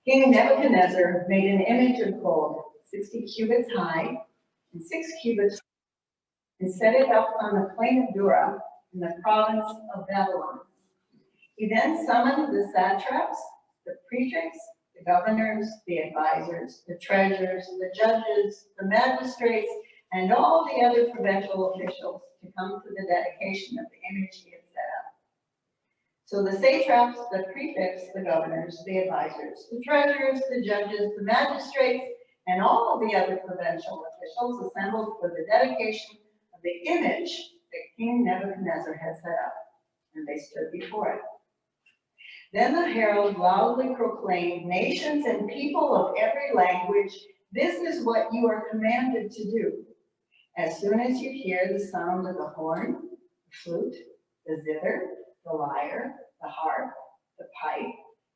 King Nebuchadnezzar made an image of gold, 60 cubits high and 6 cubits, and set it up on the plain of Dura in the province of Babylon. He then summoned the satraps, the prefects, the governors, the advisors, the treasurers, the judges, the magistrates, and all the other provincial officials to come to the dedication of the image he had set up. So the satraps, the prefects, the governors, the advisors, the treasurers, the judges, the magistrates, and all the other provincial officials assembled for the dedication of the image that King Nebuchadnezzar had set up, and they stood before it. Then the herald loudly proclaimed, "Nations and people of every language, this is what you are commanded to do. As soon as you hear the sound of the horn, the flute, the zither, the lyre, the harp, the pipe,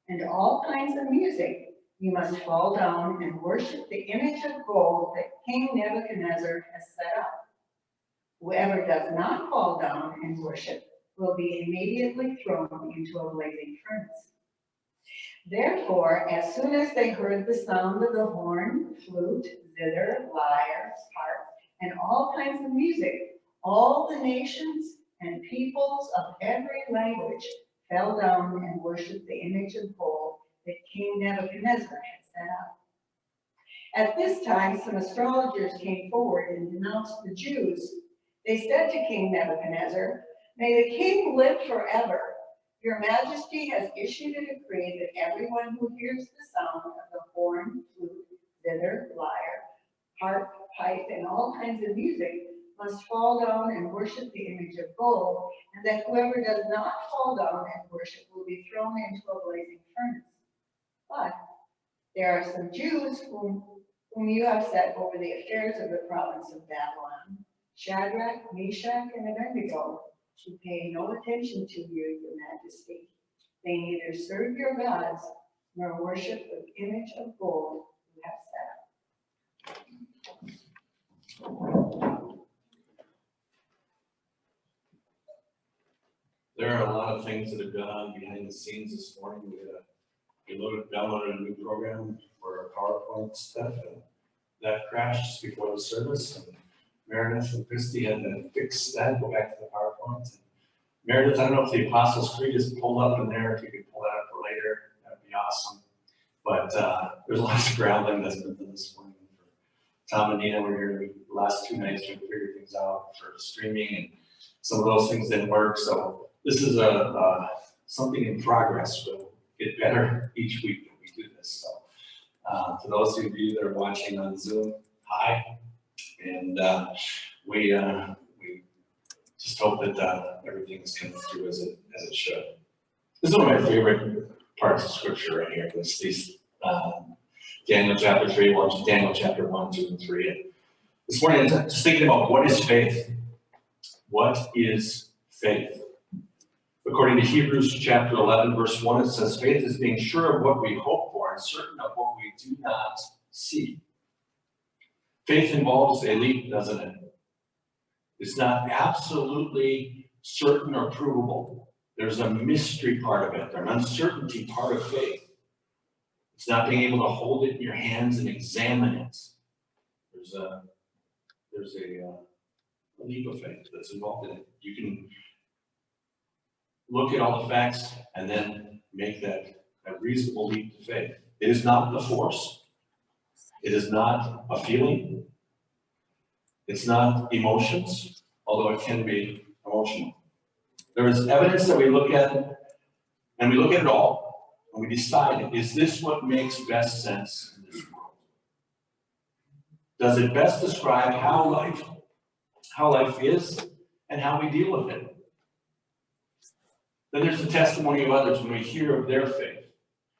and all kinds of music, you must fall down and worship the image of gold that King Nebuchadnezzar has set up. Whoever does not fall down and worship will be immediately thrown into a blazing furnace." Therefore, as soon as they heard the sound of the horn, flute, zither, lyre, harp, and all kinds of music, all the nations and peoples of every language fell down and worshipped the image of gold that King Nebuchadnezzar had set up. At this time, some astrologers came forward and denounced the Jews. They said to King Nebuchadnezzar, "May the king live forever. Your majesty has issued a decree that everyone who hears the sound of the horn, flute, zither, lyre, harp, pipe, and all kinds of music must fall down and worship the image of gold, and that whoever does not fall down and worship will be thrown into a blazing furnace. But there are some Jews whom you have set over the affairs of the province of Babylon, Shadrach, Meshach, and Abednego, who pay no attention to you, your majesty. They neither serve your gods nor worship the image of gold you have set up." There are a lot of things that have gone on behind the scenes this morning. We downloaded a new program for our PowerPoint stuff, and that crashed just before the service. And Meredith and Christy had to fix that, go back to the PowerPoint. And Meredith, I don't know if the Apostles' Creed is pulled up in there. If you could pull that up for later, that'd be awesome. But there's a lot of scrambling that's been done this morning. For Tom and Nina were here the last 2 nights to figure things out for streaming, and some of those things didn't work. So this is something in progress. We'll get better each week when we do this. So to those of you that are watching on Zoom, hi. And we just hope that everything is coming through as it should. This is one of my favorite parts of scripture right here. These Daniel chapter 3, Daniel chapter 1, 2, and 3. And this morning, I'm just thinking about what is faith? What is faith? According to Hebrews chapter 11, verse 1, it says, "Faith is being sure of what we hope for and certain of what we do not see." Faith involves a leap, doesn't it? It's not absolutely certain or provable. There's a mystery part of it, an uncertainty part of faith. It's not being able to hold it in your hands and examine it. There's a leap of faith that's involved in it. You can look at all the facts and then make that a reasonable leap to faith. It is not the force. It is not a feeling. It's not emotions, although it can be emotional. There is evidence that we look at, and we look at it all, and we decide, is this what makes best sense in this world? Does it best describe how life is and how we deal with it? Then there's the testimony of others when we hear of their faith,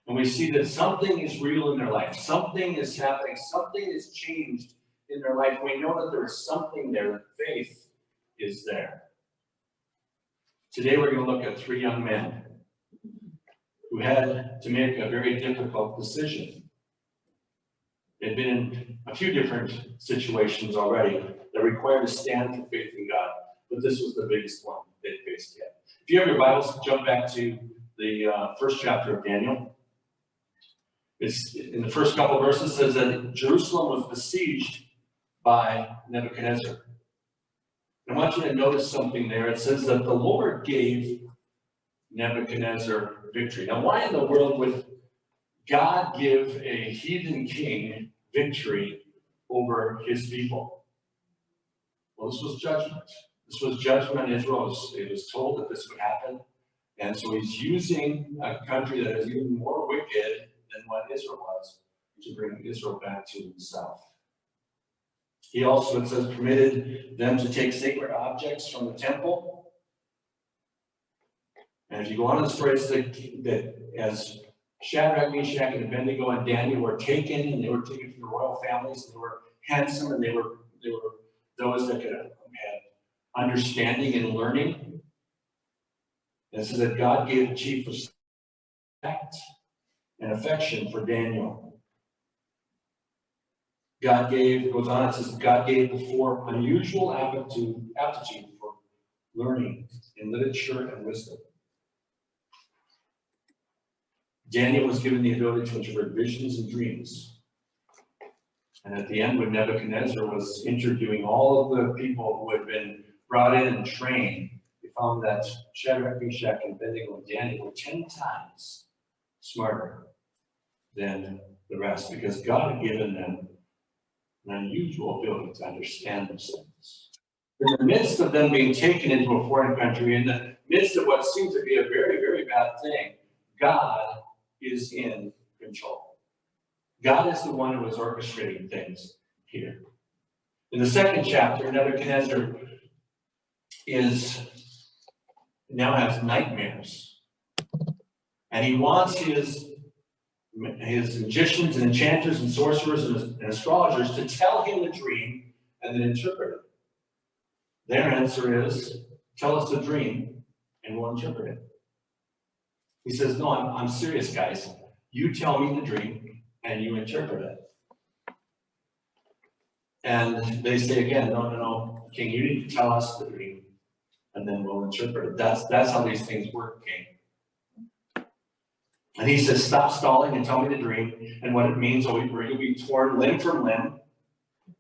and we see that something is real in their life, something is happening, something is changed in their life. We know that there is something there, that faith is there. Today we're going to look at 3 young men who had to make a very difficult decision. They'd been in a few different situations already that required a stand for faith in God, but this was the biggest one they faced yet. If you have your Bibles, jump back to the first chapter of Daniel. It's in the first couple of verses says that Jerusalem was besieged by Nebuchadnezzar. I want you to notice something there. It says that the Lord gave Nebuchadnezzar victory. Now, why in the world would God give a heathen king victory over his people? Well, this was judgment. This was judgment on Israel. It was told that this would happen. And so he's using a country that is even more wicked than what Israel was to bring Israel back to himself. He also, it says, permitted them to take sacred objects from the temple. And if you go on in the story, it's that as Shadrach, Meshach, and Abednego and Daniel were taken, and they were taken from the royal families, and they were handsome, and they were those that could have had understanding and learning. And it says that God gave chief respect and affection for Daniel. God gave, goes on, it says, God gave the four unusual aptitude for learning in literature and wisdom. Daniel was given the ability to interpret visions and dreams. And at the end, when Nebuchadnezzar was interviewing all of the people who had been brought in and trained, they found that Shadrach, Meshach, and Abednego and Daniel were 10 times smarter than the rest, because God had given them an unusual ability to understand those things. In the midst of them being taken into a foreign country, in the midst of what seems to be a very, very bad thing, God is in control. God is the one who is orchestrating things here. In the second chapter, Nebuchadnezzar now has nightmares. And he wants his magicians and enchanters and sorcerers and astrologers to tell him the dream and then interpret it. Their answer is, tell us the dream and we'll interpret it. He says, no, I'm serious, guys. You tell me the dream and you interpret it. And they say again, no, King, you need to tell us the dream and then we'll interpret it. That's how these things work, King. And he says, stop stalling and tell me the dream and what it means, or you'll be torn limb from limb,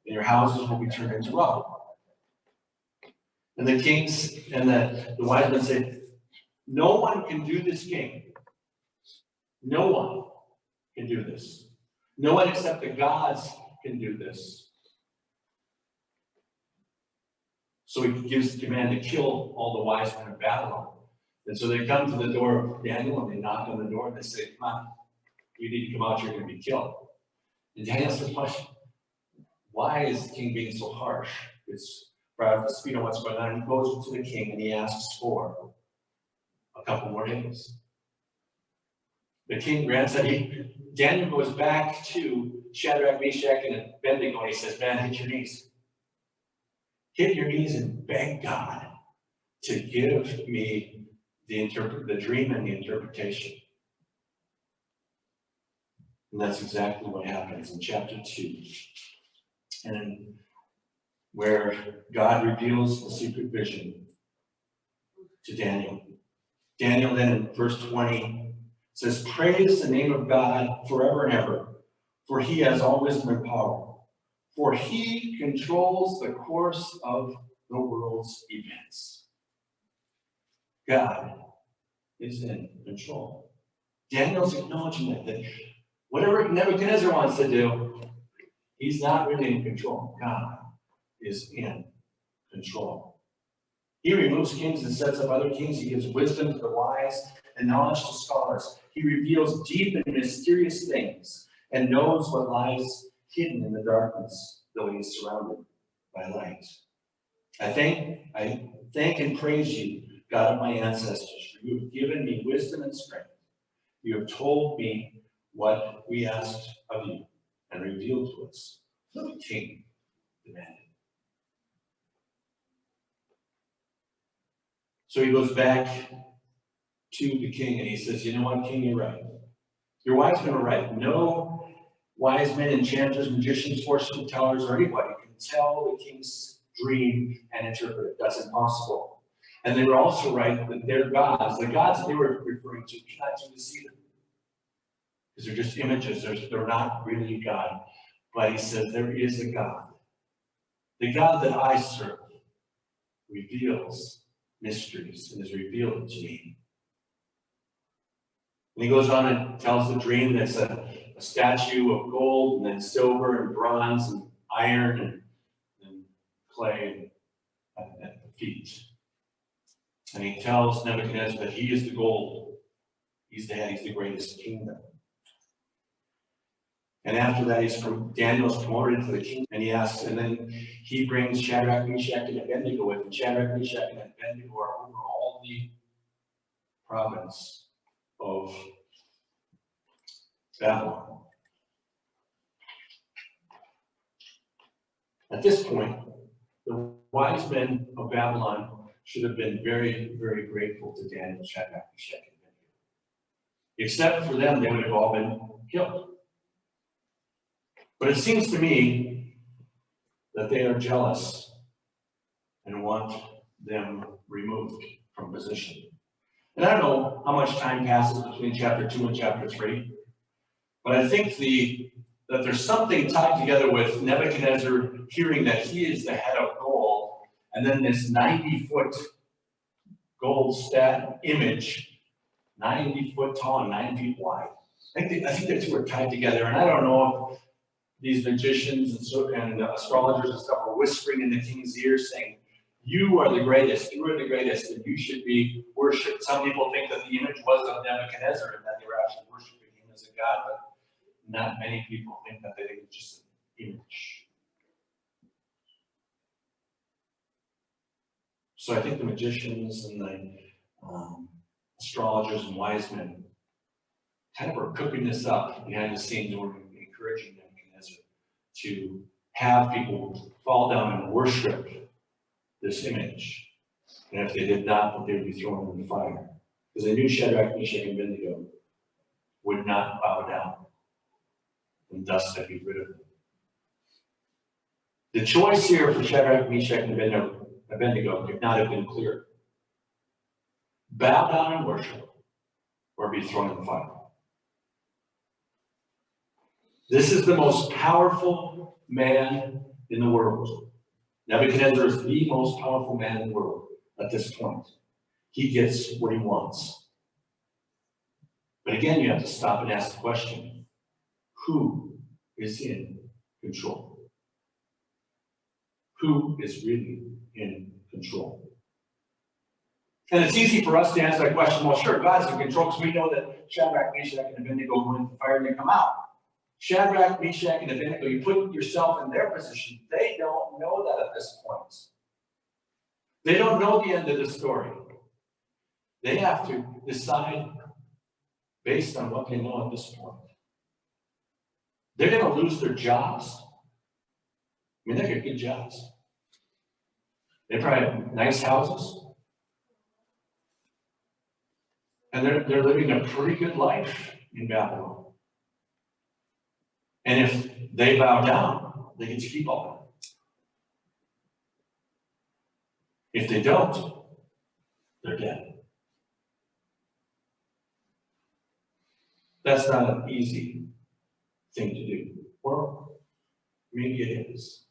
and your houses will be turned into rubble. And the kings and the wise men say, no one can do this, king. No one can do this. No one except the gods can do this. So he gives the command to kill all the wise men of Babylon. And so they come to the door of Daniel and they knock on the door and they say, come on, you need to come out, you're going to be killed. And Daniel says, why is the king being so harsh? It's brought up to speed on what's going on. And he goes to the king and he asks for a couple more days. The king grants that. Daniel goes back to Shadrach, Meshach, and Abednego and he says, man, hit your knees. Hit your knees and beg God to give me the dream and the interpretation. And that's exactly what happens in chapter 2. And where God reveals the secret vision to Daniel. Daniel then in verse 20 says, praise the name of God forever and ever, for he has all wisdom and power. For he controls the course of the world's events. God is in control. Daniel's acknowledging that whatever Nebuchadnezzar wants to do, he's not really in control. God is in control. He removes kings and sets up other kings. He gives wisdom to the wise and knowledge to scholars. He reveals deep and mysterious things and knows what lies hidden in the darkness, though he is surrounded by light. I thank and praise you, God of my ancestors, for you have given me wisdom and strength. You have told me what we asked of you and revealed to us what the king demanded. So he goes back to the king and he says, you know what, king, you're right. Your wise men were right. No wise men, enchanters, magicians, fortune tellers, or anybody can tell the king's dream and interpret it. That's impossible. And they were also right that their gods, the gods that they were referring to, cannot do this either. because they're just images. They're not really God. But he says there is a God. The God that I serve reveals mysteries and is revealed to me. And he goes on and tells the dream that's a statue of gold and then silver and bronze and iron and clay at the feet. And he tells Nebuchadnezzar that he is the gold. He's the head, he's the greatest kingdom. And after that, Daniel's promoted into the kingdom, and he asks, and then he brings Shadrach, Meshach, and Abednego with him. Shadrach, Meshach, and Abednego are over all the province of Babylon. At this point, the wise men of Babylon should have been very, very grateful to Daniel, Shadrach, Meshach, and Abednego. Except for them, they would have all been killed. But it seems to me that they are jealous and want them removed from position. And I don't know how much time passes between chapter 2 and chapter 3, but I think that there's something tied together with Nebuchadnezzar hearing that he is the head of gold, and then this 90-foot gold image, 90 foot tall and 9 feet wide. I think the two are tied together, and I don't know if these magicians and astrologers and stuff are whispering in the king's ear saying, you are the greatest, and you should be worshipped. Some people think that the image was of Nebuchadnezzar and that they were actually worshiping him as a god, but not many people think that. They think it's just an image. So I think the magicians and the astrologers and wise men kind of are cooking this up behind the scenes, or encouraging Nebuchadnezzar to have people fall down and worship this image. And if they did not, that they would be thrown in the fire. Because they knew Shadrach, Meshach, and Abednego would not bow down, and thus they'd be rid of them. The choice here for Shadrach, Meshach, and Abednego could not have been clearer. Bow down and worship, or be thrown in the fire. This is the most powerful man in the world. Nebuchadnezzar is the most powerful man in the world at this point. He gets what he wants. But again, you have to stop and ask the question, who is in control? Who is really in control? And it's easy for us to answer that question, well, sure, God's in control, because we know that Shadrach, Meshach, and Abednego go into the fire and they come out. Shadrach, Meshach, and Abednego, you put yourself in their position. They don't know that at this point. They don't know the end of the story. They have to decide based on what they know at this point. They're going to lose their jobs. I mean, they got good jobs. They probably have nice houses. And they're living a pretty good life in Babylon. And if they bow down, they get to keep all of it. If they don't, they're dead. That's not an easy thing to do. Or maybe it is.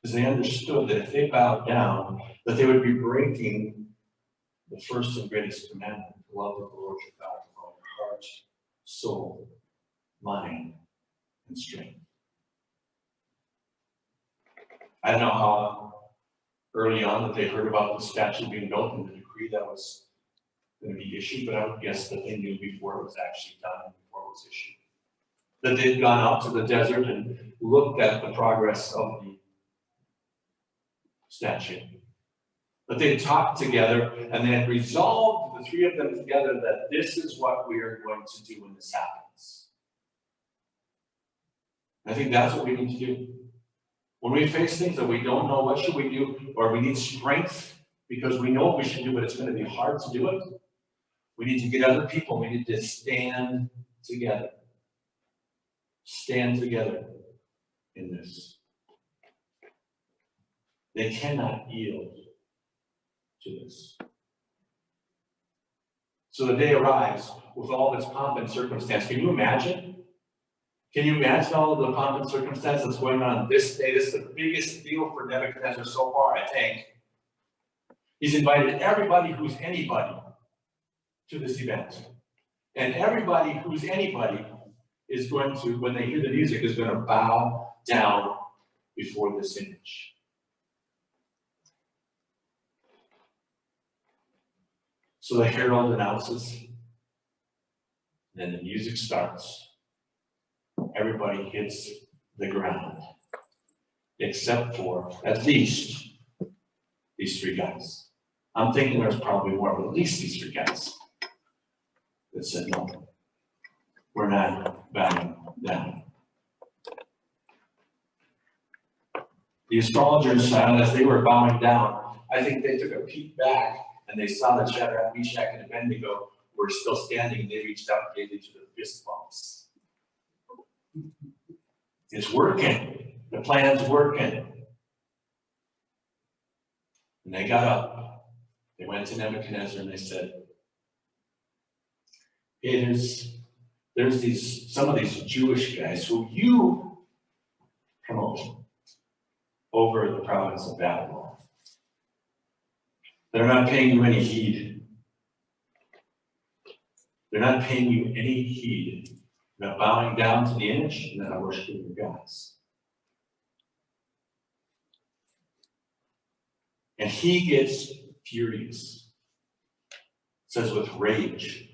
Because they understood that if they bowed down, that they would be breaking the first and greatest commandment, to love the Lord your God with all your heart, soul, mind, and strength. I don't know how early on that they heard about the statue being built and the decree that was going to be issued, but I would guess that they knew before it was actually done and before it was issued. That they'd gone out to the desert and looked at the progress of the statue. That they talked together and they had resolved, the three of them together, that this is what we are going to do when this happens. I think that's what we need to do. When we face things that we don't know, what should we do? Or we need strength because we know what we should do, but it's going to be hard to do it. We need to get other people. We need to stand together. Stand together in this. They cannot yield to this. So the day arrives with all of its pomp and circumstance. Can you imagine? Can you imagine all of the pomp and circumstance that's going on this day? This is the biggest deal for Nebuchadnezzar so far, I think. He's invited everybody who's anybody to this event. And everybody who's anybody is going to, when they hear the music, is going to bow down before this image. So the herald announces, then the music starts. Everybody hits the ground, except for at least these three guys. I'm thinking there's probably more, but at least these three guys that said, no, we're not bowing down. The astrologers, as they were bowing down, I think they took a peek back and they saw that Shadrach, Meshach, and Abednego were still standing, and they reached out and gave each other fist bumps. It's working. The plan's working. And they got up. They went to Nebuchadnezzar and they said, hey, there's some of these Jewish guys who you promote over the province of Babylon. They're not paying you any heed. They're not paying you any heed. They're not bowing down to the image, and they're not worshiping your gods. And he gets furious. It says with rage.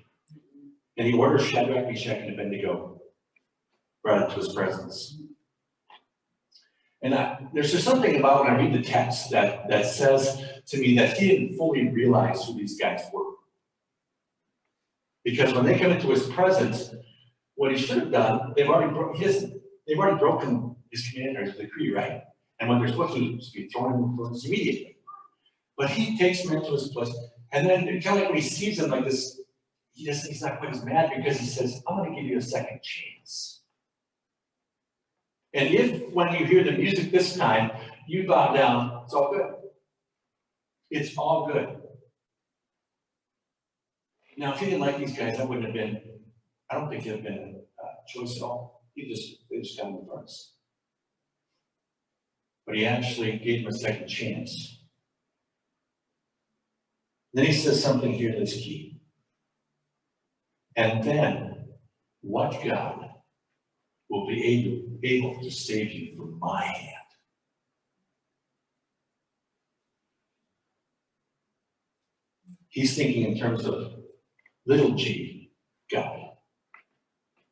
And he orders Shadrach, Meshach, and Abednego brought into his presence. And there's just something about when I read the text that says to me that he didn't fully realize who these guys were. Because when they come into his presence, what he should have done, they've already broken his command or his decree, right? And what they're supposed to do is be thrown in the furnace immediately. But he takes them into his place, and then kind of like when he sees them like this, he's not quite as mad because he says, I'm going to give you a second chance. And if when you hear the music this time, you bow down, it's all good. It's all good. Now, if he didn't like these guys, that wouldn't have been, I don't think it would have been a choice at all. They just got in the furnace. But he actually gave them a second chance. Then he says something here that's key. And then, what God will be able to save you from my hand? He's thinking in terms of little g, God,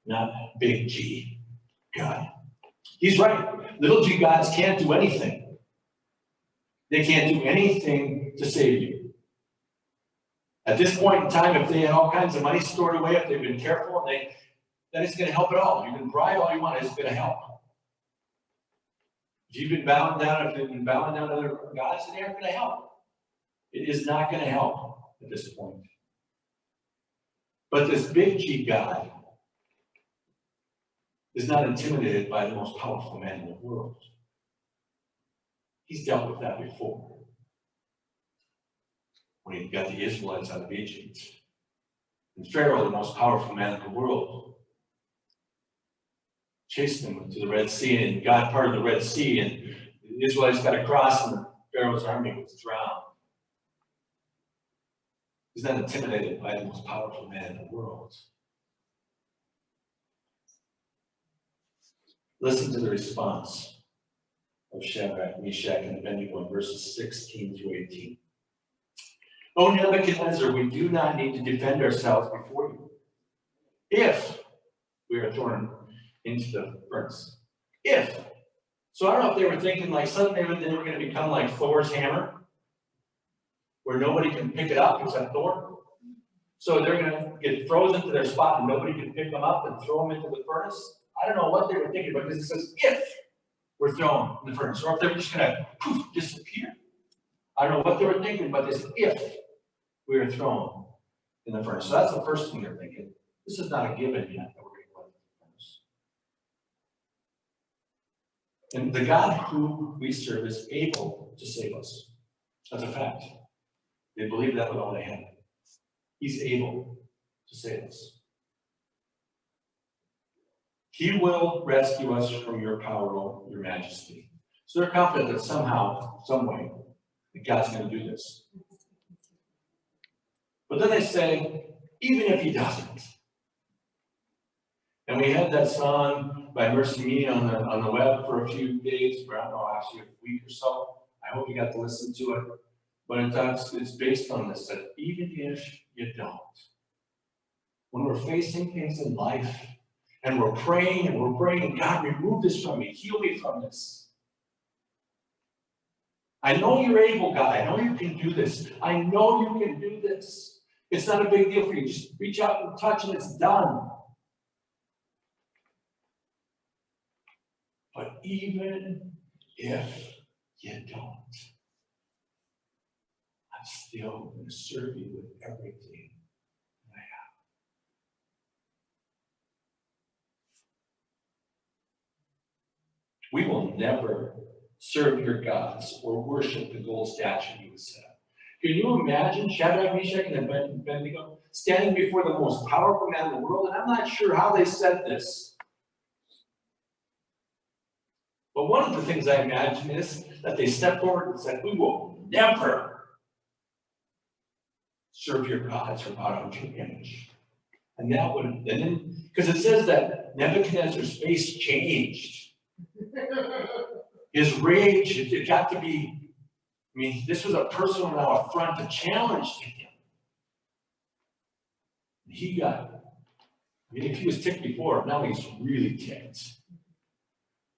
not big G, God. He's right. Little g gods can't do anything. They can't do anything to save you. At this point in time, if they had all kinds of money stored away, if they've been careful, then it's going to help at all. You can bribe all you want, it's going to help. If you've been bowing down to other gods, then they aren't going to help. It is not going to help at this point. But this big G God is not intimidated by the most powerful man in the world. He's dealt with that before. When he got the Israelites out of Egypt. And Pharaoh, the most powerful man in the world, chased them to the Red Sea, and God parted the Red Sea, and the Israelites got across, and Pharaoh's army was drowned. He's not intimidated by the most powerful man in the world. Listen to the response of Shadrach, Meshach, and Abednego in verses 16 through 18. O Nebuchadnezzar, we do not need to defend ourselves before you. If we are thrown into the furnace. If. So I don't know if they were thinking like suddenly they were going to become like Thor's hammer, where nobody can pick it up except Thor. So they're going to get frozen to their spot and nobody can pick them up and throw them into the furnace. I don't know what they were thinking, but this says if we're thrown in the furnace, or if they're just going to poof, disappear. I don't know what they were thinking, but this if we are thrown in the furnace. So that's the first thing they're thinking. This is not a given yet that we're going to go into the furnace. And the God who we serve is able to save us. That's a fact. They believe that with all they have. He's able. to say this. He will rescue us from your power, O your majesty. So they're confident that somehow, some way, that God's going to do this. But then they say, even if he doesn't. And we had that song by Mercy Me on the web for a few days, or I don't know, actually a week or so. I hope you got to listen to it. But it's based on this, that even if you don't, when we're facing things in life, and we're praying, God, remove this from me, heal me from this. I know you're able, God. I know you can do this. I know you can do this. It's not a big deal for you. Just reach out and touch and it's done. But even if you don't, I'm still going to serve you with everything that I have. We will never serve your gods or worship the gold statue you set up. Can you imagine Shadrach, Meshach, and Abednego standing before the most powerful man in the world? And I'm not sure how they said this. But one of the things I imagine is that they stepped forward and said, we will never serve your gods or bow down to your image. And that would, and then, because it says that Nebuchadnezzar's face changed. His rage, it got to be, I mean, this was a personal now affront, a challenge to him. He got, I mean, if he was ticked before, now he's really ticked.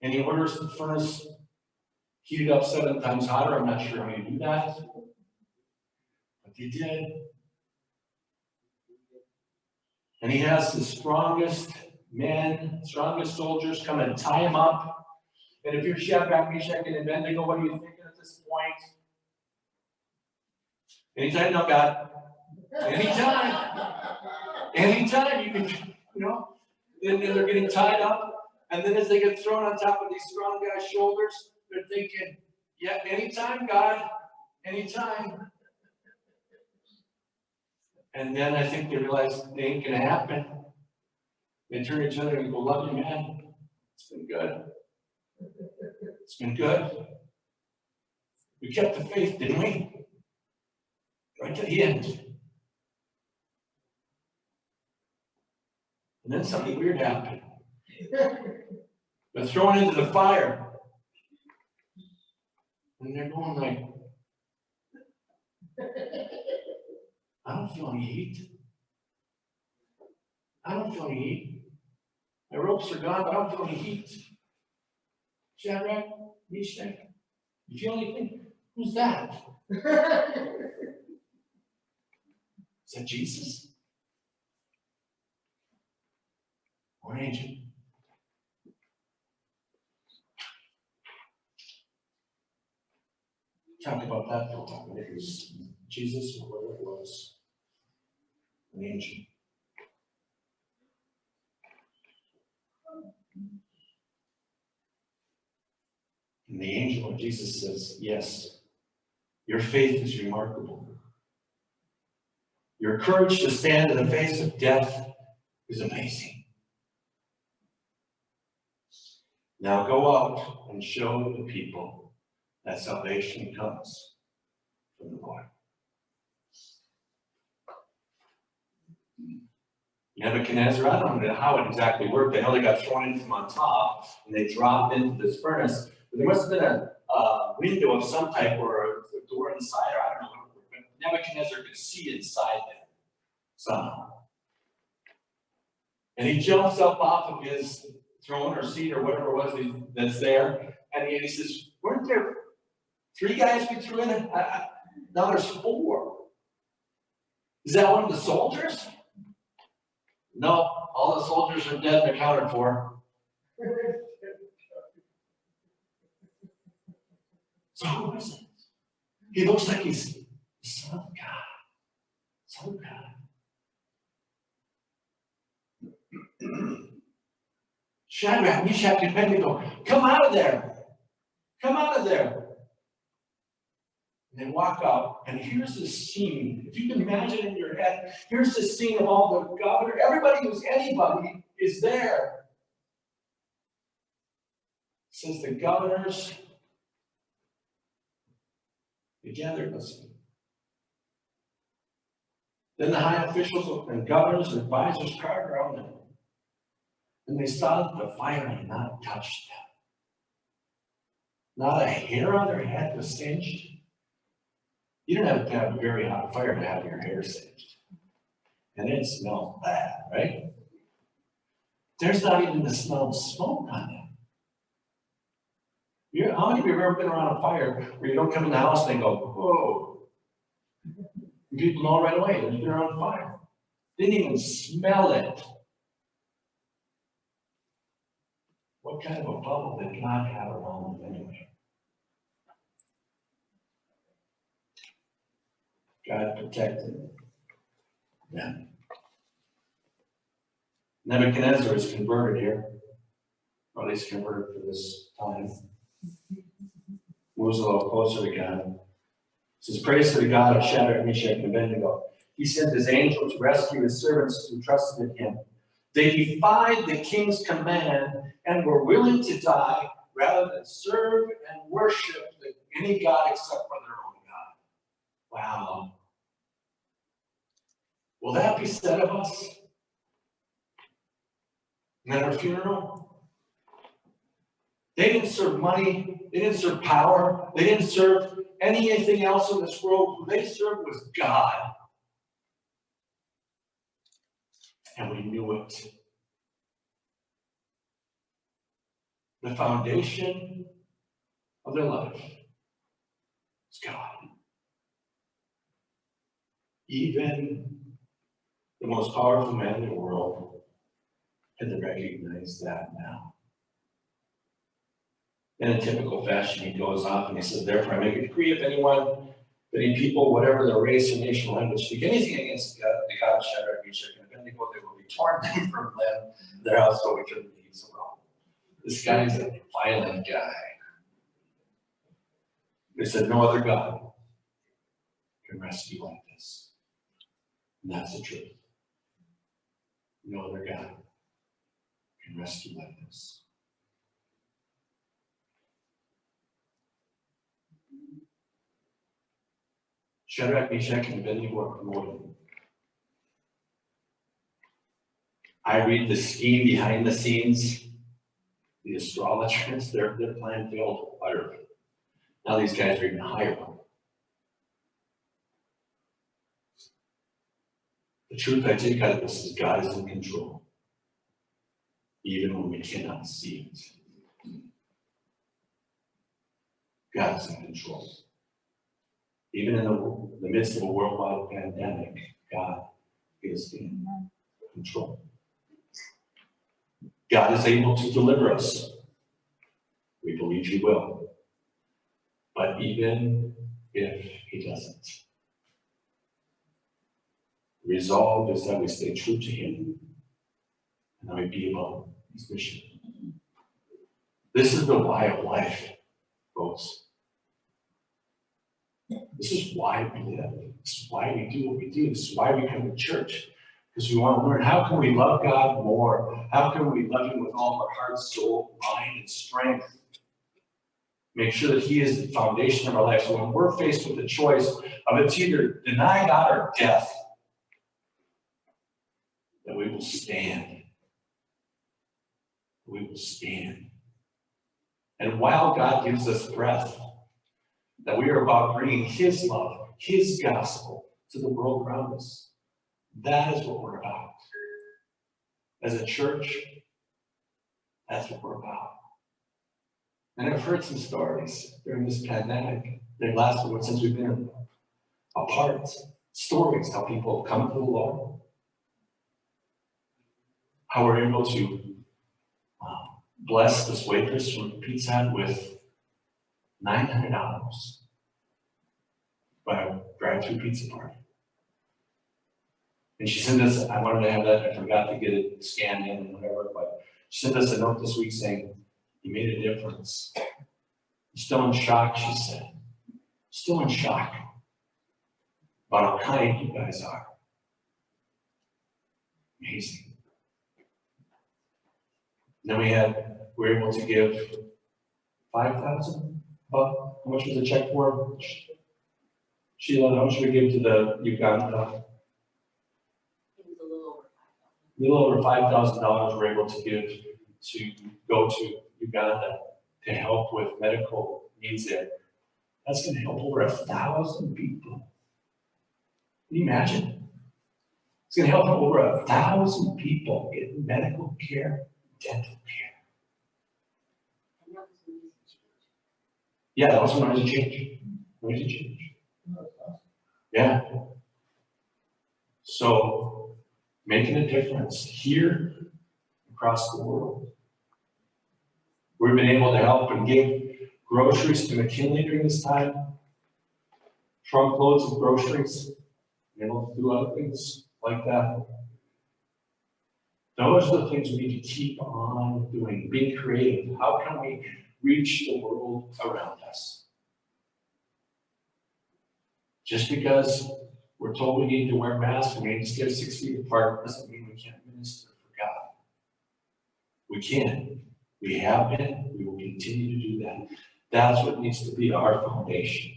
And he orders the furnace heated up 7 times hotter. I'm not sure how you do that, but they did. And he has the strongest men, strongest soldiers come and tie him up. And if you're Shadrach, Meshach, and Abednego, what are you thinking at this point? Anytime, no, God. Anytime you can, then they're getting tied up. And then as they get thrown on top of these strong guys' shoulders, they're thinking, yeah, anytime, God, anytime. And then I think they realize it ain't gonna happen. They turn to each other and go, love you, man. It's been good. It's been good. We kept the faith, didn't we? Right to the end. And then something weird happened. They're thrown into the fire. And they're going like, I don't feel any heat. I don't feel any heat. My ropes are gone, but I don't feel any heat. Shadrach, Meshach, you feel anything? Who's that? Is that Jesus? Or an angel? Talk about that for a while. It was Jesus or whatever it was. An angel. And the angel of Jesus says, yes, your faith is remarkable. Your courage to stand in the face of death is amazing. Now go out and show the people that salvation comes from the Lord. Nebuchadnezzar, I don't know how it exactly worked. I know they got thrown in from on top and they dropped into this furnace. But there must have been a window of some type or a door inside, or I don't know what it worked. But Nebuchadnezzar could see inside there somehow. And he jumps up off of his throne or seat or whatever it was that's there. And he says, weren't there 3 guys we threw in? Now there's 4. Is that one of the soldiers? No, all the soldiers are dead and accounted for. So who is it? He looks like he's the Son of God. Son of God. Shadrach, Meshach, and Abednego, come out of there. Come out of there. And they walk out, and here's this scene. If you can imagine in your head, here's this scene of all the governor, everybody who's anybody is there. It says the governors, they gathered listening. Then the high officials and governors and advisors crowded around them. And they saw that the fire had not touched them. Not a hair on their head was singed. You don't have to have a very hot fire to have your hair singed. And it smells bad, right? There's not even the smell of smoke on them. How many of you have ever been around a fire where you don't come in the house and they go, whoa? And people know right away that you've been around a fire. They didn't even smell it. What kind of a bubble did God have around them anyway? God protected them. Nebuchadnezzar is converted here, or at least converted for this time. Moves a little closer to God. It says, praise to the God of Shadrach, Meshach, and Abednego. He sent his angel to rescue his servants who trusted in him. They defied the king's command and were willing to die rather than serve and worship any God except for their own God. Wow. Will that be said of us? At our funeral? They didn't serve money. They didn't serve power. They didn't serve anything else in this world. Who they served was God. And we knew it. The foundation of their life is God. Even the most powerful man in the world had to recognize that now. In a typical fashion, he goes off and he says, therefore I make a decree, if any people, whatever their race or nation or language, speak anything against God, the God of Shadrach, Meshach, and Abednego, they will be torn from them, their household return to the kings of Rome. This guy's a violent guy. They said, no other God can rescue like this. And that's the truth. No other God can rescue like this. Shadrach, Meshach, and Abednego are promoted. I read the scheme behind the scenes. The astrologers, their plan failed utterly. Now these guys are even higher. The truth I take out of this is God is in control, even when we cannot see it. God is in control. Even in the midst of a worldwide pandemic, God is in control. God is able to deliver us. We believe he will. But even if he doesn't, the resolve is that we stay true to him and that we be about his mission. This is the why of life, folks. This is why we live. This is why we do what we do. This is why we come to church. Because we want to learn, how can we love God more? How can we love him with all our heart, soul, mind, and strength? Make sure that he is the foundation of our life. So when we're faced with the choice of it's either deny God or death, that we will stand. We will stand. And while God gives us breath, that we are about bringing his love, his gospel to the world around us. That is what we're about. As a church, that's what we're about. And I've heard some stories during this pandemic. They've lasted since we've been apart. Stories, how people have come to the Lord. How we're able to bless this waitress from Pizza Hut with $900 by a drive-through pizza party. And she sent us, I wanted to have that, I forgot to get it scanned in and whatever, but she sent us a note this week saying, you made a difference. I'm still in shock, she said. Still in shock about how kind you guys are. Amazing. Then we were able to give 5,000, how much was the check for? Sheila, how much did we give to the Uganda? It was a little over A little over $5,000 we're able to give to go to Uganda to help with medical needs there. That's gonna help over 1,000 people. Can you imagine? It's gonna help over 1,000 people get medical care, dental care. and that was an easy change. Yeah, that was when I was a change. Noisy change. Yeah. So, making a difference here, across the world. We've been able to help and give groceries to McKinley during this time. Truckloads of groceries, been able to do other things like that. Those are the things we need to keep on doing, being creative. How can we reach the world around us? Just because we're told we need to wear masks and we need to stay 6 feet apart doesn't mean we can't minister for God. We can. We have been. We will continue to do that. That's what needs to be our foundation.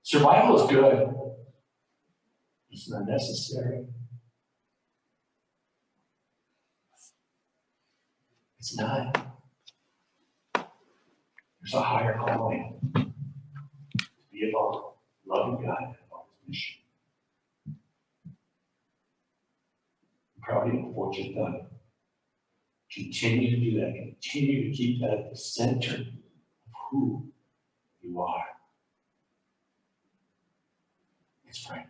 Survival is good. It's not necessary. It's not. There's a higher calling. Be about loving God and about His mission. I'm proud of you for what you've done. Continue to do that. Continue to keep that at the center of who you are. Let's pray.